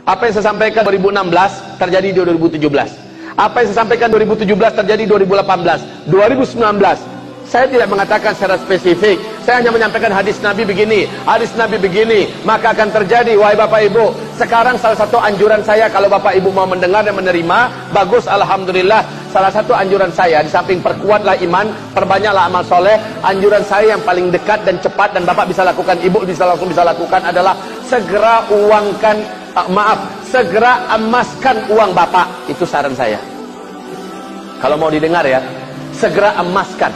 Apa yang saya sampaikan 2016 terjadi di 2017. Apa yang saya sampaikan 2017 terjadi 2018, 2019. Saya tidak mengatakan secara spesifik. Saya hanya menyampaikan hadis Nabi begini, hadis Nabi begini, maka akan terjadi. Wahai Bapak Ibu, sekarang salah satu anjuran saya, kalau Bapak Ibu mau mendengar dan menerima, bagus, alhamdulillah. Salah satu anjuran saya, di samping perkuatlah iman, perbanyaklah amal soleh, anjuran saya yang paling dekat dan cepat, dan Bapak bisa lakukan, Ibu bisa langsung bisa lakukan, adalah segera uangkan, segera emaskan uang Bapak. Itu saran saya. Kalau mau didengar ya, segera emaskan,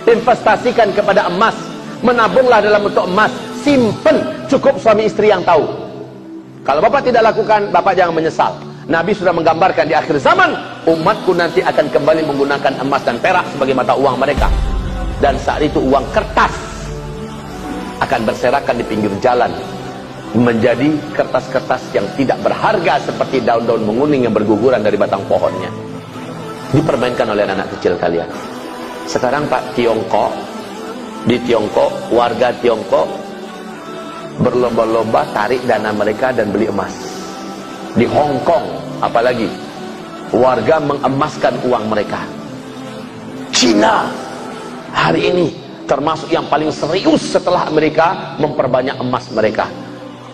investasikan kepada emas, menabunglah dalam bentuk emas, simpen, cukup suami istri yang tahu. Kalau Bapak tidak lakukan, Bapak jangan menyesal. Nabi sudah menggambarkan di akhir zaman, umatku nanti akan kembali menggunakan emas dan perak sebagai mata uang mereka, dan saat itu uang kertas akan berserakan di pinggir jalan, menjadi kertas-kertas yang tidak berharga seperti daun-daun menguning yang berguguran dari batang pohonnya, dipermainkan oleh anak kecil kalian. Sekarang Pak, Tiongkok, di Tiongkok, warga Tiongkok berlomba-lomba tarik dana mereka dan beli emas. Di Hong Kong, apalagi warga mengemaskan uang mereka. Cina hari ini termasuk yang paling serius setelah Amerika memperbanyak emas mereka.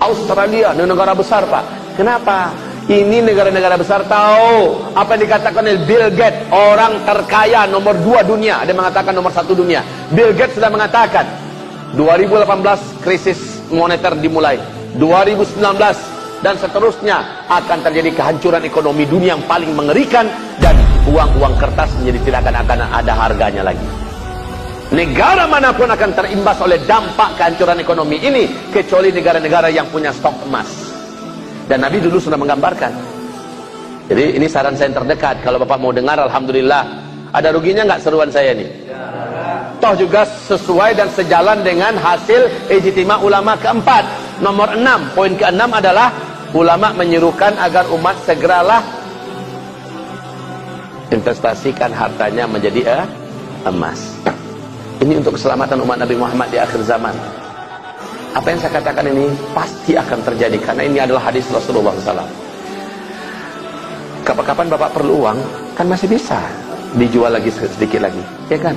Australia, negara besar Pak. Kenapa? Ini negara-negara besar tahu apa yang dikatakan oleh Bill Gates, orang terkaya nomor 2 dunia. Ada yang mengatakan nomor 1 dunia. Bill Gates sudah mengatakan 2018 krisis moneter dimulai, 2019 dan seterusnya akan terjadi kehancuran ekonomi dunia yang paling mengerikan, dan uang-uang kertas menjadi tidak akan ada harganya lagi. Negara manapun akan terimbas oleh dampak kehancuran ekonomi ini, kecuali negara-negara yang punya stok emas. Dan Nabi dulu sudah menggambarkan. Jadi ini saran saya yang terdekat. Kalau Bapak mau dengar, alhamdulillah. Ada ruginya nggak seruan saya ini? Toh juga sesuai dan sejalan dengan hasil ijtima ulama keempat. Nomor 6, poin ke-6 adalah ulama menyuruhkan agar umat segeralah investasikan hartanya menjadi emas. Ini untuk keselamatan umat Nabi Muhammad di akhir zaman. Apa yang saya katakan ini pasti akan terjadi, karena ini adalah hadis Rasulullah SAW. Kapan-kapan Bapak perlu uang, kan masih bisa dijual lagi sedikit lagi, ya kan?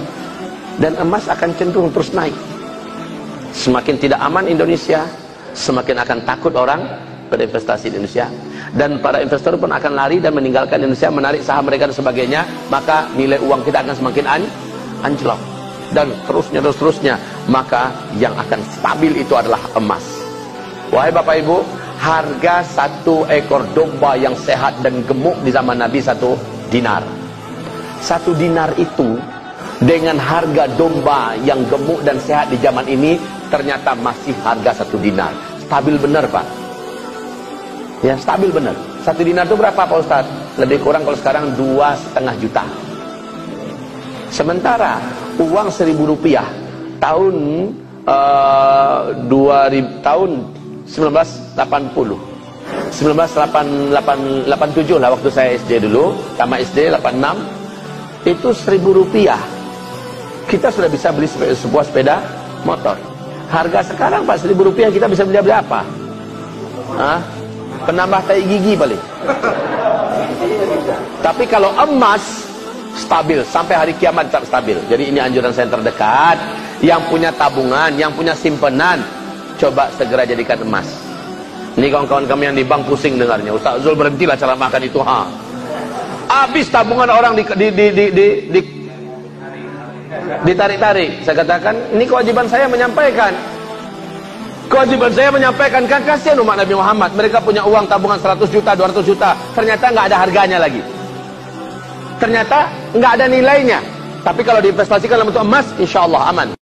Dan emas akan cenderung terus naik. Semakin tidak aman Indonesia, semakin akan takut orang berinvestasi di Indonesia, dan para investor pun akan lari dan meninggalkan Indonesia, menarik saham mereka dan sebagainya. Maka nilai uang kita akan semakin anjlok, dan terusnya. Maka yang akan stabil itu adalah emas. Wahai Bapak Ibu, harga 1 ekor domba yang sehat dan gemuk di zaman Nabi 1 dinar. 1 dinar itu dengan harga domba yang gemuk dan sehat di zaman ini ternyata masih harga 1 dinar. Stabil benar Pak. Ya, stabil benar. 1 dinar itu berapa Pak Ustadz? Lebih kurang kalau sekarang 2,5 juta. Sementara uang Rp1.000 tahun 1980, 1987 lah, waktu saya SD dulu, tamat SD 86, itu Rp1.000 kita sudah bisa beli sebuah sepeda motor. Harga sekarang Pak Rp1.000 kita bisa beli apa? Penambah tai gigi paling. Tapi kalau emas stabil sampai hari kiamat, tetap stabil. Jadi ini anjuran saya terdekat. Yang punya tabungan, yang punya simpenan, coba segera jadikan emas. Ini kawan-kawan kami yang di bank pusing dengarnya. Ustaz Zul, berhentilah cara makan itu. Habis tabungan orang ditarik-tarik. Saya katakan, ini kewajiban saya menyampaikan. Kewajiban saya menyampaikan, kan kasihan umat Nabi Muhammad. Mereka punya uang tabungan 100 juta, 200 juta. Ternyata nggak ada harganya lagi. Ternyata nggak ada nilainya. Tapi kalau diinvestasikan dalam bentuk emas, insya Allah aman.